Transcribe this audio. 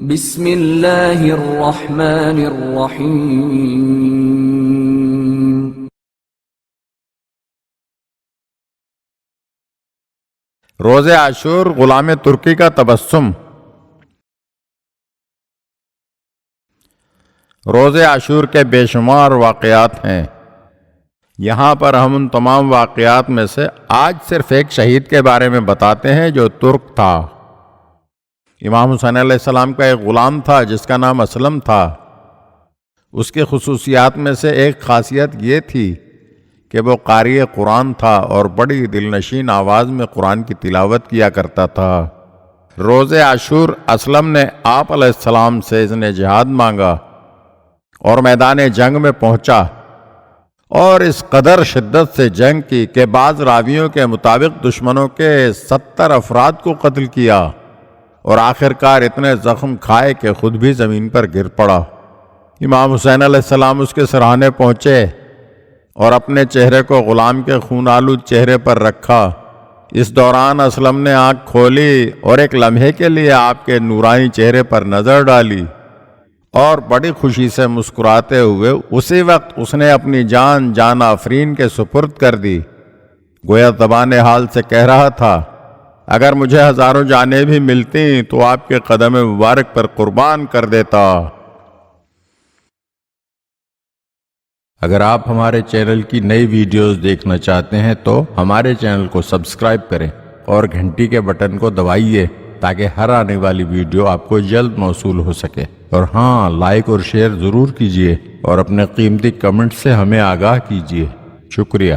بسم اللہ الرحمن الرحیم۔ روز عاشور غلام ترکی کا تبسم۔ روز عاشور کے بے شمار واقعات ہیں۔ یہاں پر ہم ان تمام واقعات میں سے آج صرف ایک شہید کے بارے میں بتاتے ہیں جو ترک تھا۔ امام حسین علیہ السلام کا ایک غلام تھا جس کا نام اسلم تھا۔ اس کی خصوصیات میں سے ایک خاصیت یہ تھی کہ وہ قاری قرآن تھا اور بڑی دلنشین آواز میں قرآن کی تلاوت کیا کرتا تھا۔ روز عاشور اسلم نے آپ علیہ السلام سے اذن جہاد مانگا اور میدان جنگ میں پہنچا اور اس قدر شدت سے جنگ کی کہ بعض راویوں کے مطابق دشمنوں کے 70 افراد کو قتل کیا اور آخرکار اتنے زخم کھائے کہ خود بھی زمین پر گر پڑا۔ امام حسین علیہ السلام اس کے سرانے پہنچے اور اپنے چہرے کو غلام کے خون آلود چہرے پر رکھا۔ اس دوران اسلم نے آنکھ کھولی اور ایک لمحے کے لیے آپ کے نورانی چہرے پر نظر ڈالی اور بڑی خوشی سے مسکراتے ہوئے اسی وقت اس نے اپنی جان آفرین کے سپرد کر دی، گویا زبان حال سے کہہ رہا تھا اگر مجھے ہزاروں جانیں بھی ملتی تو آپ کے قدم مبارک پر قربان کر دیتا۔ اگر آپ ہمارے چینل کی نئی ویڈیوز دیکھنا چاہتے ہیں تو ہمارے چینل کو سبسکرائب کریں اور گھنٹی کے بٹن کو دبائیے تاکہ ہر آنے والی ویڈیو آپ کو جلد موصول ہو سکے۔ اور ہاں، لائک اور شیئر ضرور کیجیے اور اپنے قیمتی کمنٹ سے ہمیں آگاہ کیجیے۔ شکریہ۔